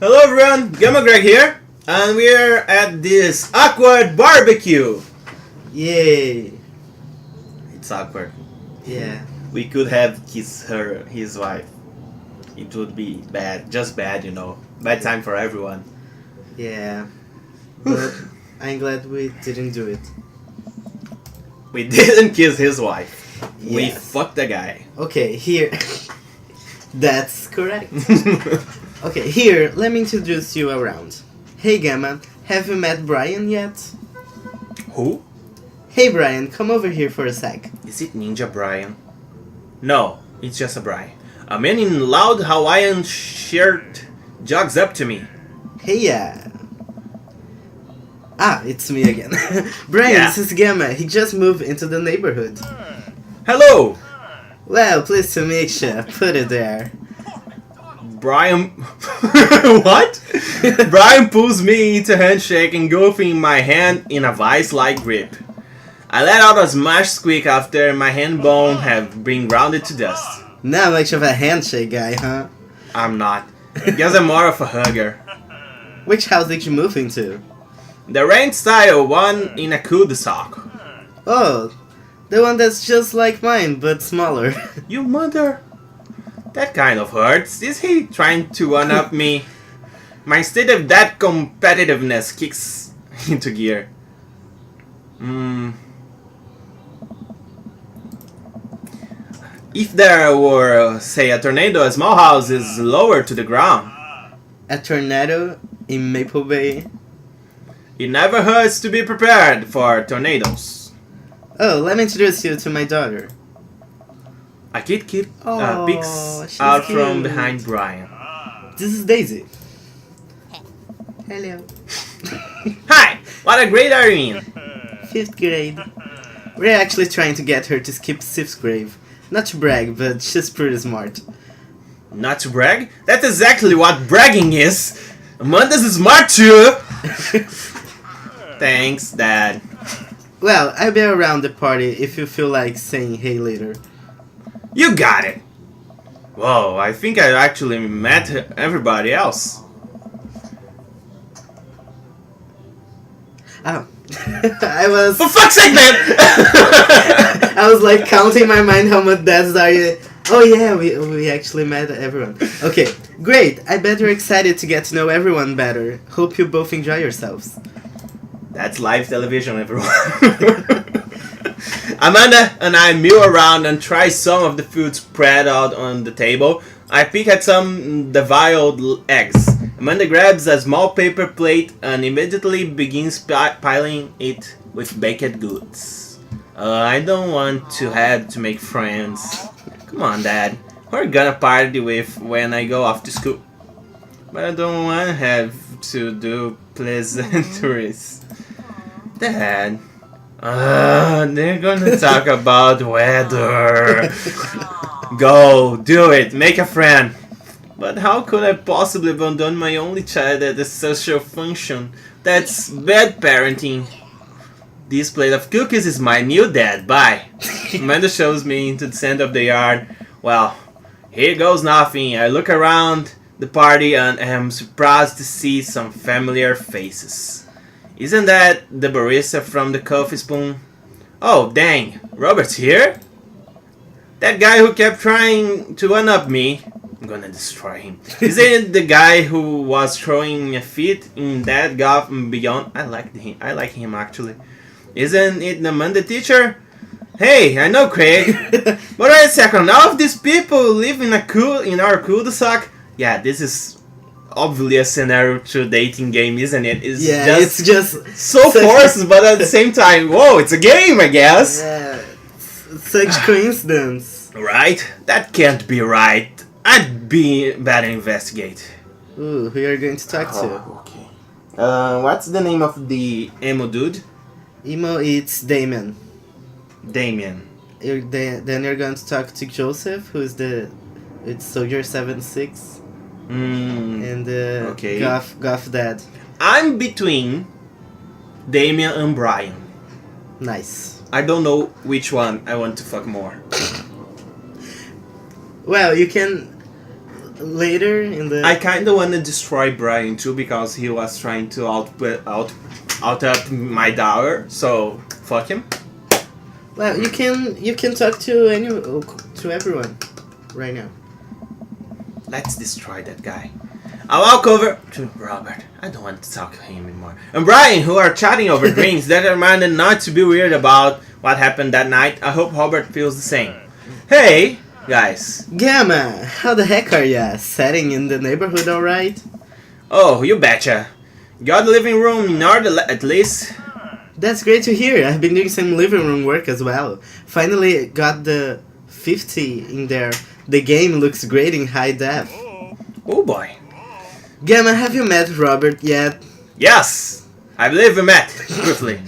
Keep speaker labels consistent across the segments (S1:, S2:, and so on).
S1: Hello everyone, GammaGreg here, and we're at this awkward barbecue.
S2: Yay!
S1: It's awkward.
S2: Yeah.
S1: We could have kissed his wife. It would be bad, just bad, you know. Bad time for everyone.
S2: Yeah. But I'm glad we didn't do it.
S1: We didn't kiss his wife. We
S2: Yes.
S1: fucked the guy.
S2: Okay, here. That's correct. Okay, here, let me introduce you around. Hey Gamma, have you met Brian yet?
S1: Who?
S2: Hey Brian, come over here for a sec.
S1: Is it Ninja Brian? No, it's just a Brian. A man in loud Hawaiian shirt jogs up to me.
S2: Hey yeah. Ah, it's me again. Brian,
S1: Yeah.
S2: this is Gamma. He just moved into the neighborhood.
S1: Hello!
S2: Well, pleased to meet you. Put it there.
S1: Brian... What? Brian pulls me into handshake, engulfing my hand in a vice-like grip. I let out a smash squeak after my hand bone have been grounded to dust.
S2: Not much of a handshake guy, huh?
S1: I'm not. Guess I'm more of a hugger.
S2: Which house did you move into?
S1: The rent-style one in a cul-de-sac.
S2: Oh, the one that's just like mine, but smaller.
S1: You mother... That kind of hurts. Is he trying to one-up me? My state of that competitiveness kicks into gear. If there were, say, a tornado, a small house is lower to the ground.
S2: A tornado in Maple Bay.
S1: It never hurts to be prepared for tornadoes.
S2: Oh, let me introduce you to my daughter.
S1: A kid peeks
S2: she's
S1: out
S2: cute.
S1: from behind Brian.
S2: This is Daisy. Hello.
S1: Hi! What a grade are you in?
S2: 5th grade. We're actually trying to get her to skip 6th grade. Not to brag, but she's pretty smart.
S1: Not to brag? That's exactly what bragging is! Amanda's smart too! Thanks, Dad.
S2: Well, I'll be around the party if you feel like saying hey later.
S1: You got it! Whoa, I think I actually met everybody else.
S2: Oh. I was...
S1: For fuck's sake, man!
S2: I was like counting in my mind how much dads are you. Oh yeah, we actually met everyone. Okay, great. I bet you're excited to get to know everyone better. Hope you both enjoy yourselves.
S1: That's live television, everyone. Amanda and I mill around and try some of the food spread out on the table. I pick at some deviled eggs. Amanda grabs a small paper plate and immediately begins piling it with baked goods. I don't want to have to make friends. Come on, Dad. We're gonna party with when I go off to school. But I don't want to have to do pleasantries. Dad. They're gonna talk about weather. Go, do it, make a friend. But how could I possibly abandon my only child at a social function? That's bad parenting. This plate of cookies is my new dad, bye. Amanda shows me into the center of the yard. Well, here goes nothing. I look around the party and am surprised to see some familiar faces. Isn't that the barista from the coffee spoon? Oh, dang, Robert's here? That guy who kept trying to one-up me. I'm gonna destroy him. Isn't it the guy who was throwing a fit in that golf and beyond? I like him actually. Isn't it the Monday teacher? Hey, I know Craig. But wait a second, all of these people live in our cul-de-sac. Yeah, this is obviously a scenario to dating game, isn't it?
S2: It's just
S1: so forced, but at the same time, whoa, it's a game, I guess.
S2: Yeah, such coincidence.
S1: Right? That can't be right. I'd better investigate.
S2: Ooh, who are you going to talk to?
S1: Okay. What's the name of the emo dude?
S2: Emo, it's Damien.
S1: Damien.
S2: Then you're going to talk to Joseph, who's it's Soldier 76. And
S1: okay.
S2: Goth Dad.
S1: I'm between Damien and Brian.
S2: Nice.
S1: I don't know which one I want to fuck more.
S2: Well, you can later in the...
S1: I kind of want to destroy Brian too because he was trying to out up my dollar. So fuck him.
S2: Well, you can talk to everyone right now.
S1: Let's destroy that guy. I walk over to Robert. I don't want to talk to him anymore. And Brian, who are chatting over drinks, that reminded not to be weird about what happened that night. I hope Robert feels the same. Hey, guys.
S2: Gamma, how the heck are ya? Setting in the neighborhood alright?
S1: Oh, you betcha. Got the living room in order at least?
S2: That's great to hear. I've been doing some living room work as well. Finally got the 50 in there. The game looks great in high def.
S1: Oh boy.
S2: Gamma, have you met Robert yet?
S1: Yes! I believe we met. Briefly.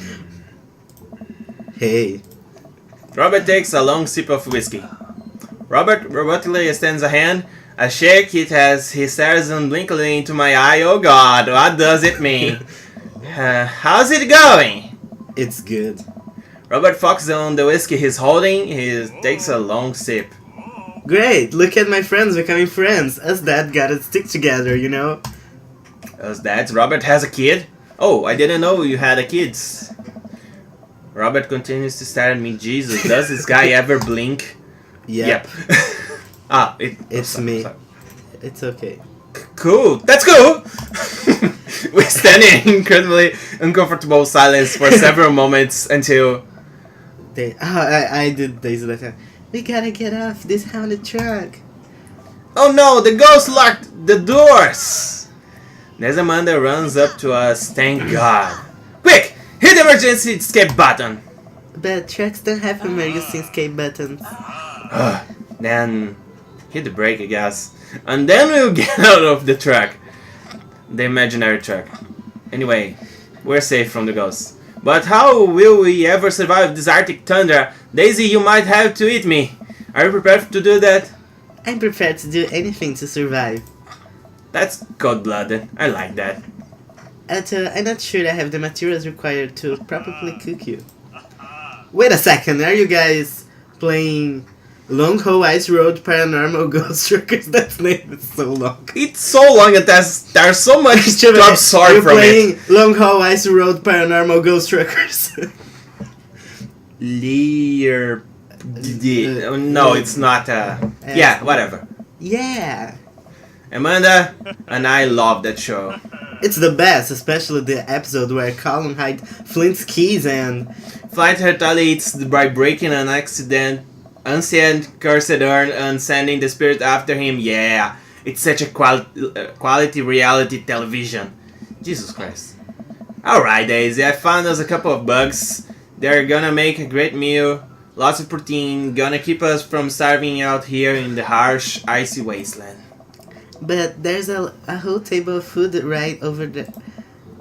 S2: Hey.
S1: Robert takes a long sip of whiskey. Robert robotically extends a hand. I shake it as he stares unblinkingly into my eye. Oh god, what does it mean? How's it going?
S2: It's good.
S1: Robert focuses on the whiskey he's holding. He takes a long sip.
S2: Great, look at my friends becoming friends. Us dad gotta stick together, you know?
S1: Us dads? Robert has a kid? Oh, I didn't know you had a kid. Robert continues to stare at me. Jesus, does this guy ever blink?
S2: Yep. It's me.
S1: Sorry.
S2: It's okay.
S1: Cool. That's cool. We stand in incredibly uncomfortable silence for several moments until...
S2: I did this that time. We gotta get off this haunted truck.
S1: Oh no, the ghost locked the doors. There's Amanda runs up to us. Thank God. Quick, hit the emergency escape button.
S2: But trucks don't have emergency escape buttons.
S1: Then hit the brake, I guess. And then we'll get out of the truck. The imaginary truck. Anyway, we're safe from the ghosts. But how will we ever survive this Arctic tundra? Daisy, you might have to eat me. Are you prepared to do that?
S2: I'm prepared to do anything to survive.
S1: That's cold-blooded. I like that.
S2: I'm not sure I have the materials required to properly cook you. Wait a second, are you guys playing Long Haul Ice Road Paranormal Ghost Truckers? That name is so long.
S1: It's so long and there's so much to absorb from it.
S2: Playing Long Haul Ice Road Paranormal Ghost Truckers.
S1: No, it's not. Yeah, whatever.
S2: Yeah.
S1: Amanda and I love that show.
S2: It's the best, especially the episode where Colin hides Flint's keys and...
S1: Flint retaliates by breaking an ancient cursed urn and sending the spirit after him. Yeah, it's such a quality reality television. Jesus Christ. Alright, Daisy, I found us a couple of bugs. They're gonna make a great meal. Lots of protein. Gonna keep us from starving out here in the harsh, icy wasteland.
S2: But there's a whole table of food right over there.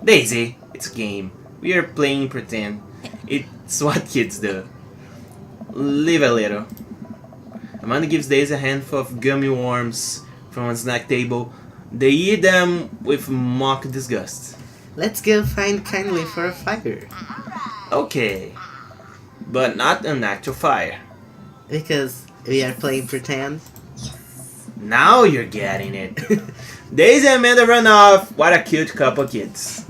S1: Daisy, it's a game. We are playing pretend. It's what kids do. Live a little. Amanda gives Daisy a handful of gummy worms from a snack table. They eat them with mock disgust.
S2: Let's go find kindly for a fire.
S1: Okay. But not an actual fire.
S2: Because we are playing pretend.
S1: Now you're getting it. Daisy and Amanda run off. What a cute couple kids.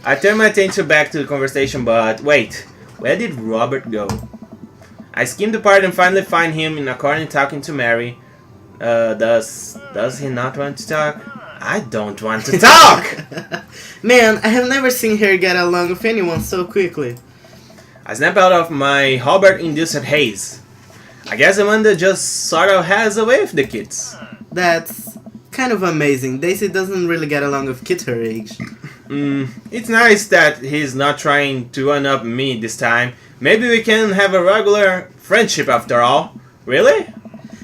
S1: I turn my attention back to the conversation, but wait. Where did Robert go? I skim the part and finally find him in a corner talking to Mary. Does he not want to talk? I don't want to talk!
S2: Man, I have never seen her get along with anyone so quickly.
S1: I snap out of my Robert-induced haze. I guess Amanda just sort of has a way with the kids.
S2: That's kind of amazing. Daisy doesn't really get along with kids her age.
S1: It's nice that he's not trying to one-up me this time. Maybe we can have a regular friendship after all. Really?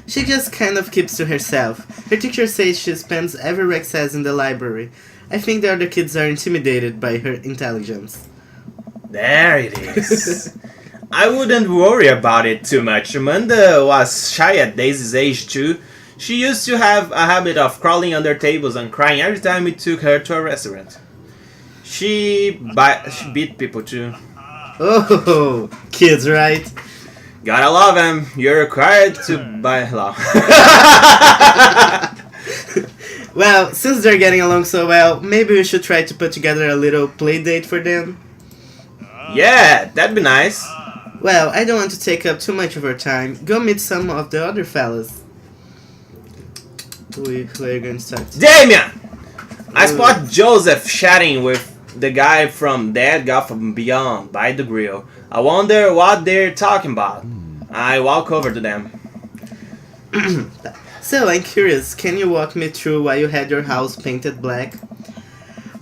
S2: She just kind of keeps to herself. Her teacher says she spends every recess in the library. I think the other kids are intimidated by her intelligence.
S1: There it is. I wouldn't worry about it too much. Amanda was shy at Daisy's age too. She used to have a habit of crawling under tables and crying every time we took her to a restaurant. She beat people too.
S2: Oh, kids, right?
S1: Gotta love them. You're required to by law.
S2: Well, since they're getting along so well, maybe we should try to put together a little play date for them.
S1: Yeah, that'd be nice.
S2: Well, I don't want to take up too much of our time. Go meet some of the other fellas. Who are you going to start?
S1: Damien! I spot Joseph chatting with the guy from Dead Gotham Beyond by the grill. I wonder what they're talking about. I walk over to them.
S2: So, I'm curious, can you walk me through why you had your house painted black?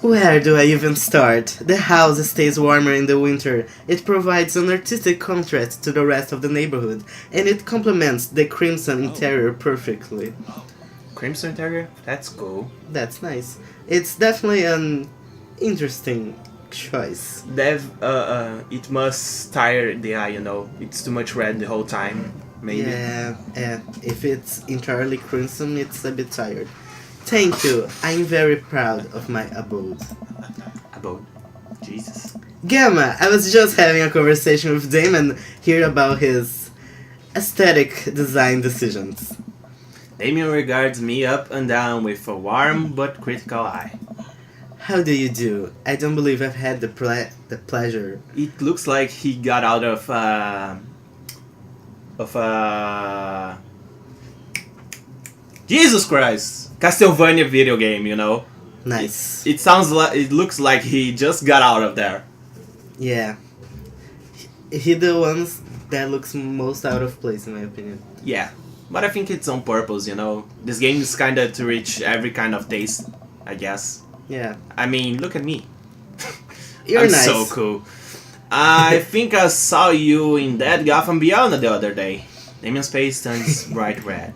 S2: Where do I even start? The house stays warmer in the winter. It provides an artistic contrast to the rest of the neighborhood, and it complements the crimson interior perfectly.
S1: Crimson interior? That's cool.
S2: That's nice. It's definitely an interesting choice.
S1: It must tire the eye, you know. It's too much red the whole time. Maybe.
S2: Yeah. If it's entirely crimson, it's a bit tired. Thank you. I'm very proud of my abode.
S1: Abode? Jesus.
S2: Gamma, I was just having a conversation with Damon here about his aesthetic design decisions.
S1: Damien regards me up and down with a warm but critical eye.
S2: How do you do? I don't believe I've had the pleasure.
S1: It looks like he got out of Jesus Christ! Castlevania video game, you know.
S2: Nice.
S1: It looks like he just got out of there.
S2: Yeah. He the ones that looks most out of place in my opinion.
S1: Yeah, but I think it's on purpose, you know. This game is kinda to reach every kind of taste, I guess.
S2: Yeah.
S1: I mean, look at me.
S2: You're
S1: I'm
S2: nice.
S1: so cool. I think I saw you in Dead Gotham Beyond the other day. Damien's face turns bright red.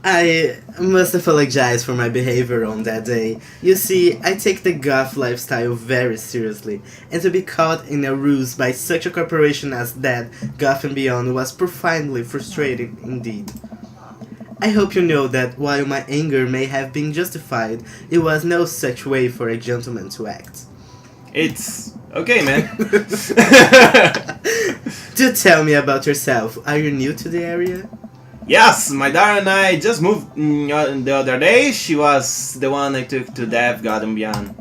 S2: I must apologize for my behavior on that day. You see, I take the goth lifestyle very seriously, and to be caught in a ruse by such a corporation as that Gotham Beyond was profoundly frustrating indeed. I hope you know that while my anger may have been justified, it was no such way for a gentleman to act.
S1: It's okay, man.
S2: Do tell me about yourself. Are you new to the area?
S1: Yes, my daughter and I just moved the other day. She was the one I took to Death Gotham Beyond.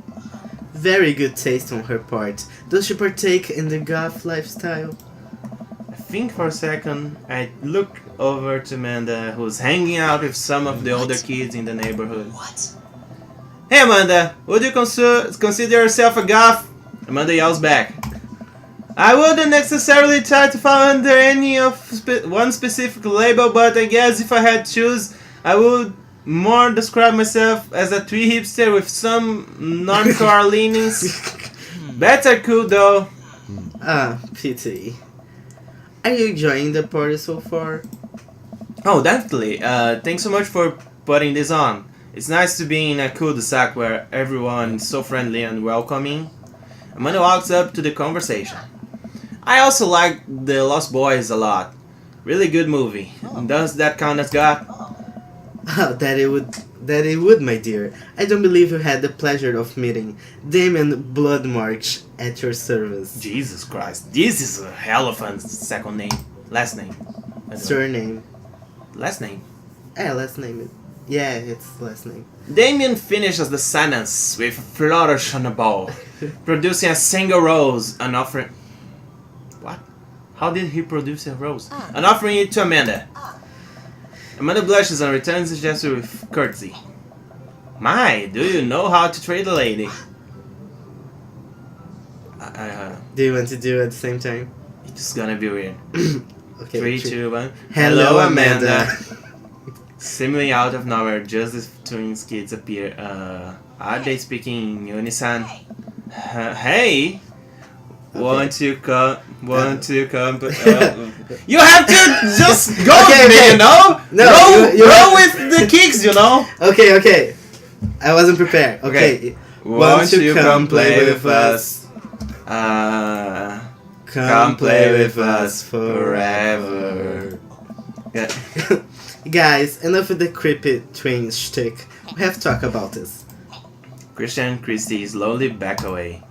S2: Very good taste on her part. Does she partake in the goth lifestyle?
S1: I think for a second I look over to Amanda, who's hanging out with some of the older kids in the neighborhood.
S3: What?
S1: Hey Amanda, would you consider yourself a goth? Amanda yells back. I wouldn't necessarily try to fall under any of one specific label, but I guess if I had to choose, I would more describe myself as a tree hipster with some normcore leanings. Bats are cool though.
S2: Ah, pity. Are you enjoying the party so far?
S1: Oh, definitely. Thanks so much for putting this on. It's nice to be in a cul-de-sac where everyone is so friendly and welcoming. Amanda walks up to the conversation. I also like The Lost Boys a lot. Really good movie. Does that count as goth?
S2: Oh, that it would, my dear. I don't believe you had the pleasure of meeting Damon Bloodmarch at your service.
S1: Jesus Christ. This is a hell of a second name. Last name. I don't know.
S2: Surname.
S1: Last name.
S2: Last name. Yeah, it's last name.
S1: Damien finishes the sentence with a flourish on a ball, producing a single rose and offering... What? How did he produce a rose? And offering it to Amanda. Amanda blushes and returns the gesture with courtesy. My, do you know how to treat a lady?
S2: Do you want to do it at the same time?
S1: It's gonna be weird.
S2: Okay.
S1: 3, 2, 1.
S2: Hello, Amanda.
S1: Seemingly out of nowhere, just as twins kids appear. Are they speaking in unison? Hey! Want to come? You have to just go with me, you know?
S2: No, you
S1: go with the kicks, you know?
S2: Okay. I wasn't prepared. Okay.
S1: Want you come play with us? Come play with us forever. Yeah.
S2: Guys, enough with the creepy twin shtick. We have to talk about this.
S1: Christian and Christy slowly back away.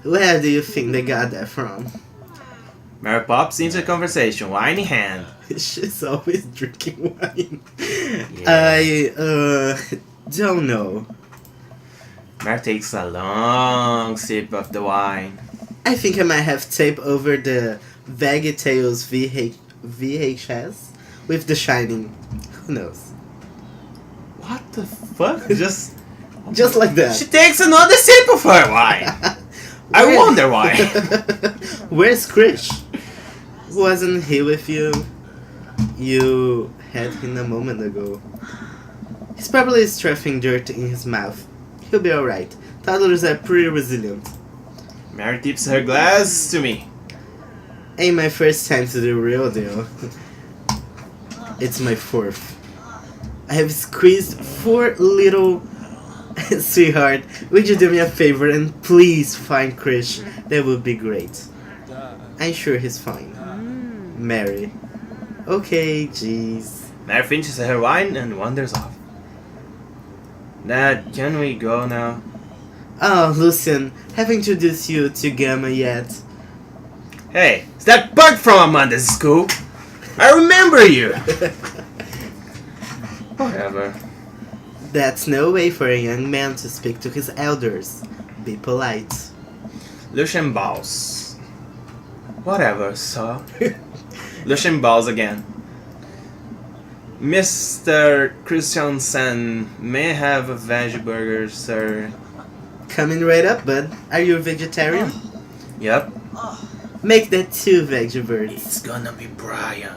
S2: Where do you think they got that from?
S1: Mary pops into the conversation, wine in hand.
S2: She's always drinking wine.
S1: Yeah.
S2: I don't know.
S1: Mary takes a long sip of the wine.
S2: I think I might have taped over the VeggieTales VHS with The Shining. Who knows?
S1: What the fuck?
S2: Just like that.
S1: She takes another sip of her wine. I wonder why.
S2: Where's Krish? Wasn't he with you? You had him a moment ago. He's probably stuffing dirt in his mouth. He'll be alright. Toddlers are pretty resilient.
S1: Mary tips her glass to me.
S2: Ain't my first time to the real deal. It's my fourth. I have squeezed 4 little... Sweetheart, would you do me a favor and please find Krish? That would be great. I'm sure he's fine. Mary. Okay, jeez.
S1: Mary finishes her wine and wanders off. Dad, can we go now?
S2: Oh, Lucian, haven't introduced you to Gamma yet.
S1: Hey, is that bug from Amanda's school? I remember you! Whatever.
S2: That's no way for a young man to speak to his elders. Be polite.
S1: Lucian bows. Whatever, so. Lucian bows again. Mr. Christiansen, may I have a veggie burger, sir?
S2: Coming right up, bud. Are you a vegetarian?
S1: Yep.
S2: Make that 2 veggie birds.
S1: It's gonna be Brian.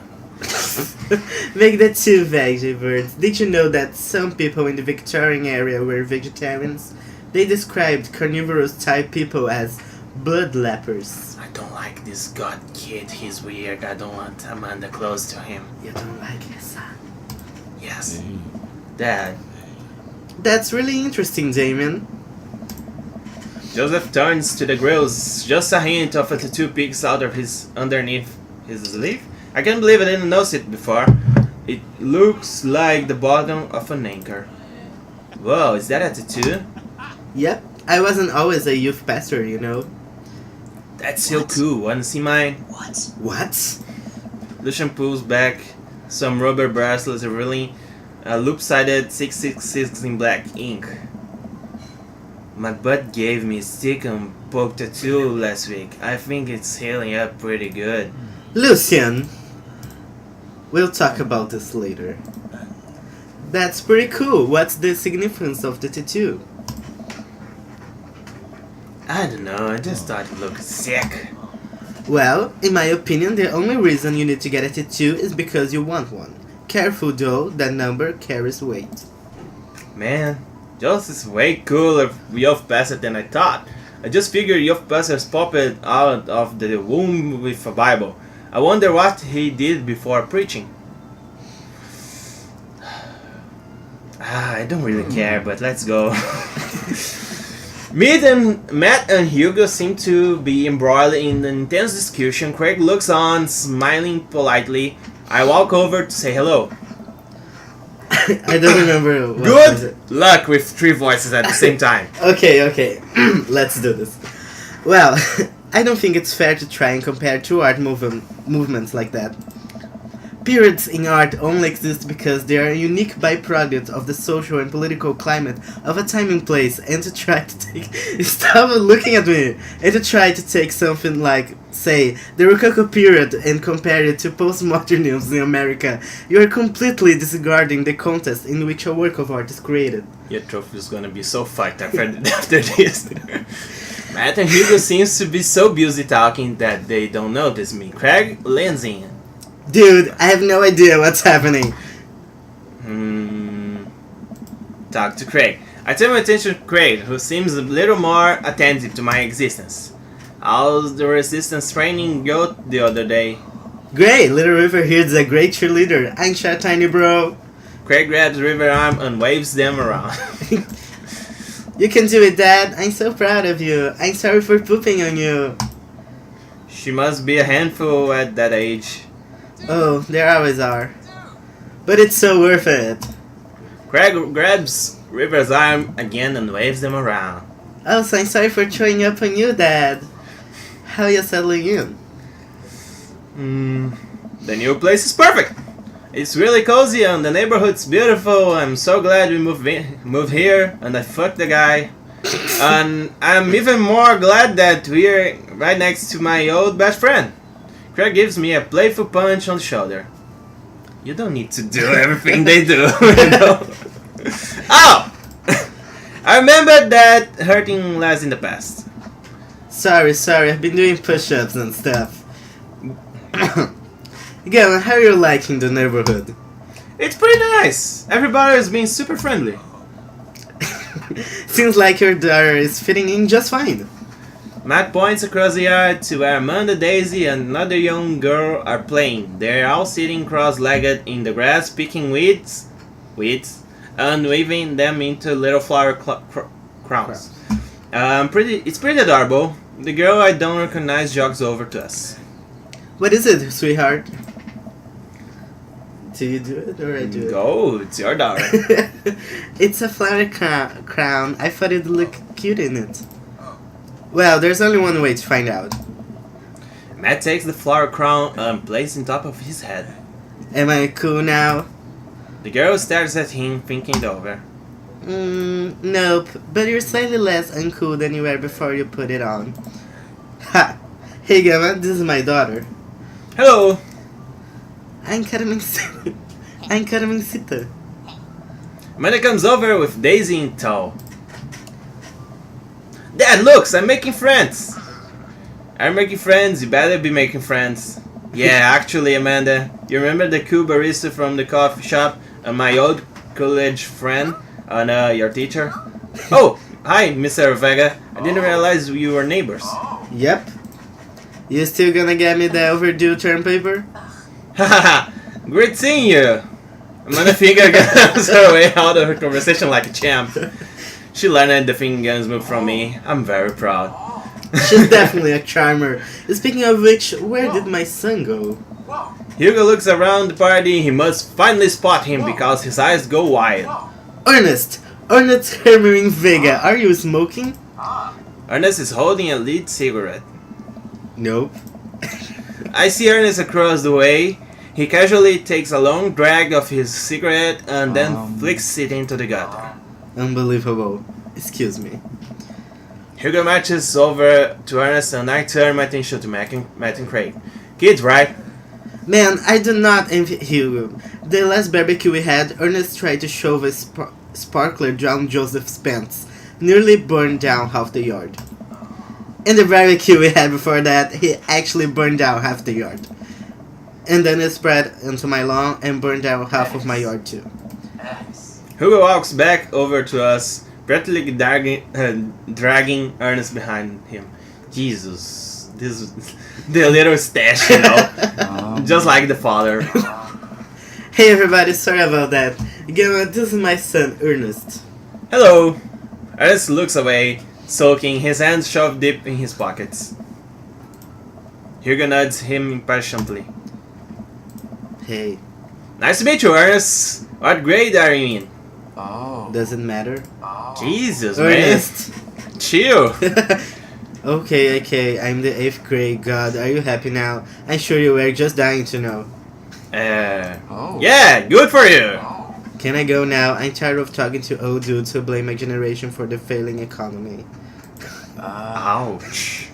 S2: Make that 2 veggie birds. Did you know that some people in the Victorian area were vegetarians? They described carnivorous type people as blood lepers.
S1: I don't like this god kid, he's weird. I don't want Amanda close to him.
S2: You don't like his son?
S1: Yes. Dad.
S2: That's really interesting, Damien.
S1: Joseph turns to the grills. Just a hint of a tattoo peeks out of underneath his sleeve. I can't believe I didn't notice it before. It looks like the bottom of an anchor. Whoa, is that a tattoo?
S2: Yep, I wasn't always a youth pastor, you know.
S1: That's so cool. Wanna see mine?
S2: What?
S1: Lucian pulls back some rubber bracelets revealing a loop-sided 666 in black ink. My butt gave me a stick and poke tattoo last week. I think it's healing up pretty good.
S2: Lucian! We'll talk about this later. That's pretty cool. What's the significance of the tattoo?
S1: I don't know, I just thought it looked sick.
S2: Well, in my opinion, the only reason you need to get a tattoo is because you want one. Careful though, that number carries weight.
S1: Man, Joss is way cooler youth pastor than I thought. I just figured youth pastors popped out of the womb with a Bible. I wonder what he did before preaching. I don't really care, but let's go. Matt and Hugo seem to be embroiled in an intense discussion. Craig looks on, smiling politely. I walk over to say hello.
S2: I don't remember what was
S1: Good
S2: it.
S1: luck with 3 voices at the same time.
S2: Okay. Let's do this. Well, I don't think it's fair to try and compare 2 art movements like that. Periods in art only exist because they are a unique byproduct of the social and political climate of a time and place, and to try to take... Stop looking at me! And to try to take something like, say, the Rococo period and compare it to postmodernism in America, you are completely disregarding the context in which a work of art is created.
S1: Your trophy is gonna be so fucked after this. Matt and Hugo seems to be so busy talking that they don't notice me. Craig leans in.
S2: Dude, I have no idea what's happening.
S1: Talk to Craig. I turn my attention to Craig, who seems a little more attentive to my existence. How's the resistance training go the other day?
S2: Great, Little River here's a great cheerleader. I'm shy, tiny bro.
S1: Craig grabs River's arm and waves them around.
S2: You can do it, Dad. I'm so proud of you. I'm sorry for pooping on you.
S1: She must be a handful at that age.
S2: Oh, there always are. But it's so worth it.
S1: Craig grabs River's arm again and waves them around.
S2: Oh, so I'm sorry for throwing up on you, Dad. How are you settling in?
S1: The new place is perfect. It's really cozy and the neighborhood's beautiful. I'm so glad we moved here and I fucked the guy. And I'm even more glad that we're right next to my old best friend. Craig gives me a playful punch on the shoulder. You don't need to do everything they do, you know? Oh! I remember that hurting less in the past.
S2: Sorry, I've been doing push-ups and stuff. Gamma, how are you liking the neighborhood?
S1: It's pretty nice. Everybody has been super friendly.
S2: Seems like your daughter is fitting in just fine.
S1: Matt points across the yard to where Amanda, Daisy, and another young girl are playing. They're all sitting cross-legged in the grass, picking weeds, and weaving them into little flower crowns. It's pretty adorable. The girl I don't recognize jogs over to us.
S2: What is it, sweetheart? Do you do it or I do it?
S1: Go, it's your daughter.
S2: It's a flower crown. I thought it'd look cute in it. Well, there's only one way to find out.
S1: Matt takes the flower crown and places it on top of his head.
S2: Am I cool now?
S1: The girl stares at him, thinking it over.
S2: Nope. But you're slightly less uncool than you were before you put it on. Ha! Hey Gamma, this is my daughter.
S1: Hello!
S2: I'm Carmencita.
S1: Amanda comes over with Daisy in tow. Dad, looks, I'm making friends! I'm making friends, you better be making friends. Yeah, actually, Amanda, you remember the cool barista from the coffee shop and my old college friend and your teacher? Oh, hi, Mr. Vega. I didn't realize you were neighbors.
S2: Yep. You still gonna get me the overdue term paper?
S1: Haha, great seeing you! Amanda finger guns her way out of her conversation like a champ. She learned the finger guns move from me. I'm very proud.
S2: She's definitely a charmer. Speaking of which, where did my son go?
S1: Hugo looks around the party. He must finally spot him because his eyes go wide.
S2: Ernest Hermering Vega, are you smoking?
S1: Ernest is holding a lit cigarette.
S2: Nope.
S1: I see Ernest across the way. He casually takes a long drag of his cigarette and then flicks it into the gutter.
S2: Unbelievable. Excuse me.
S1: Hugo marches over to Ernest and I turn my attention to Matt and Craig. Kids, right?
S2: Man, I do not envy Hugo. The last barbecue we had, Ernest tried to shove a sparkler down Joseph's pants. Nearly burned down half the yard. In the barbecue we had before that, he actually burned down half the yard. And then it spread into my lawn and burned down half of my yard too.
S1: Hugo walks back over to us, practically dragging Ernest behind him. Jesus, this the little stash, you know, just like the father.
S2: Hey everybody, sorry about that. Gamma, this is my son, Ernest.
S1: Hello. Ernest looks away, sulking, his hands shoved deep in his pockets. Hugo nods him impatiently.
S2: Hey.
S1: Nice to meet you, Ernest. What grade are you in?
S2: Doesn't matter.
S1: Jesus,
S2: Ernest.
S1: man. Chill.
S2: Okay, I'm the 8th grade. God, are you happy now? I'm sure you were just dying to know.
S1: Yeah, good for you.
S2: Can I go now? I'm tired of talking to old dudes who blame my generation for the failing economy.
S1: Ouch.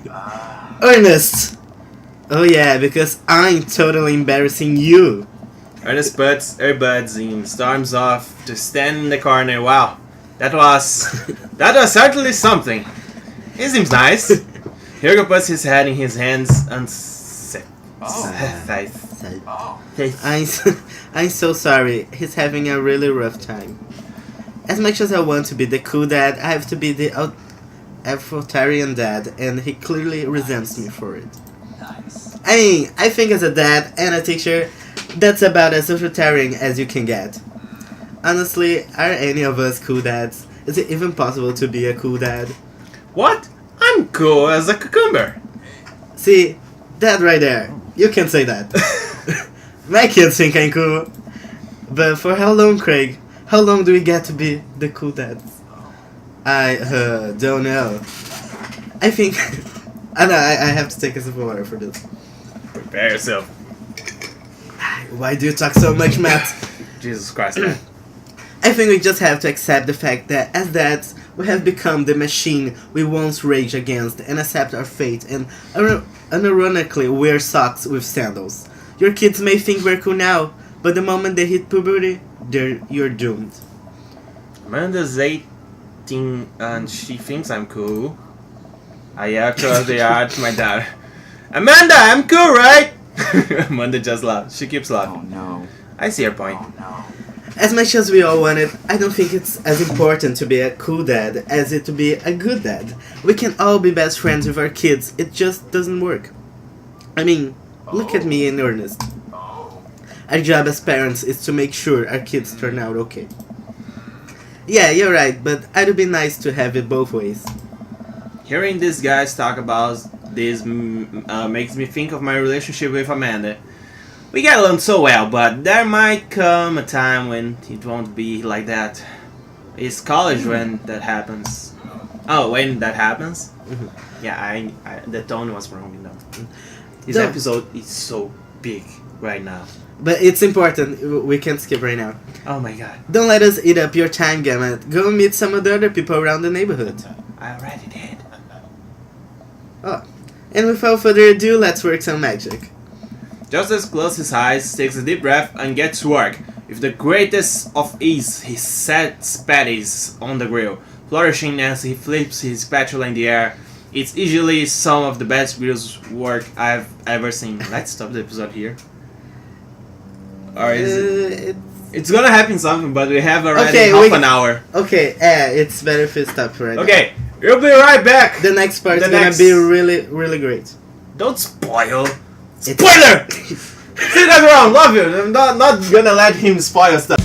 S2: Ernest! Oh yeah, because I'm totally embarrassing you.
S1: Ernest puts earbuds in, storms off to stand in the corner. Wow, that was certainly something. He seems nice. Hugo puts his head in his hands and
S2: I'm so sorry. He's having a really rough time. As much as I want to be the cool dad, I have to be the authoritarian dad, and he clearly resents me for it. I mean, I think as a dad and a teacher, that's about as authoritarian as you can get. Honestly, are any of us cool dads? Is it even possible to be a cool dad?
S1: What? I'm cool as a cucumber.
S2: See, that right there. You can say that. My kids think I'm cool. But for how long, Craig? How long do we get to be the cool dads? I don't know. I think... I know, I have to take a sip of water for this.
S1: Prepare yourself.
S2: Why do you talk so much, Matt?
S1: Jesus Christ, man.
S2: I think we just have to accept the fact that as dads, we have become the machine we once raged against and accept our fate and unironically wear socks with sandals. Your kids may think we're cool now, but the moment they hit puberty, you're doomed.
S1: Amanda's 18 and she thinks I'm cool. I yell across the yard to my daughter. Amanda, I'm cool, right? Amanda just laughs. She keeps laughing.
S3: Oh no.
S1: I see her point.
S3: Oh no.
S2: As much as we all want it, I don't think it's as important to be a cool dad as it to be a good dad. We can all be best friends with our kids, it just doesn't work. I mean, look at me in earnest. Our job as parents is to make sure our kids turn out okay. Yeah, you're right, but it'd be nice to have it both ways.
S1: Hearing these guys talk about this makes me think of my relationship with Amanda. We get along so well, but there might come a time when it won't be like that. It's college when that happens. Oh, when that happens? Yeah, I the tone was wrong, you know. This episode is so big right now.
S2: But it's important, we can't skip right now.
S1: Oh my god.
S2: Don't let us eat up your time, Gamma. Go meet some of the other people around the neighborhood.
S1: I already did.
S2: Oh, and without further ado, let's work some magic.
S1: Justice closes his eyes, takes a deep breath, and gets to work. With the greatest of ease, he sets patties on the grill, flourishing as he flips his spatula in the air. It's easily some of the best grill's work I've ever seen. Let's stop the episode here. Or is it? It's gonna happen something, but we have already half an hour.
S2: Okay, it's better if we stop right now.
S1: Okay, we'll be right back.
S2: The next part is gonna be really, really great.
S1: Don't spoil. Spoiler! See, that's wrong. Love you. I'm not gonna let him spoil stuff.